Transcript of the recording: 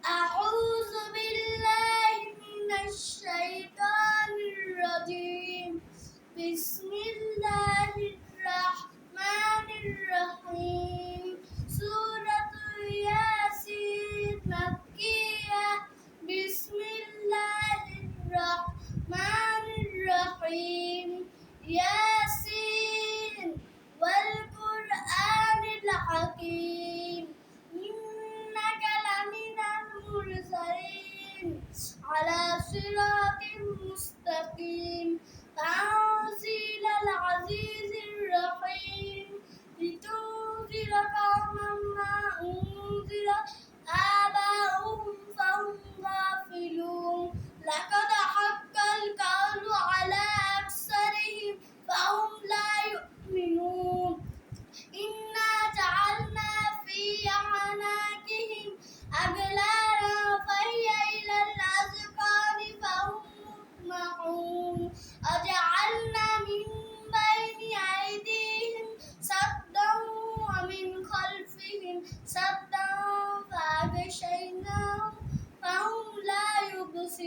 أعوذ بالله من الشيطان الرجيم بسم الله الرحمن الرحيم سورة ياسين مكية بسم الله الرحمن الرحيم ياسين والقرآن الحكيم إنك لمن المرسلين على صراط مستقيم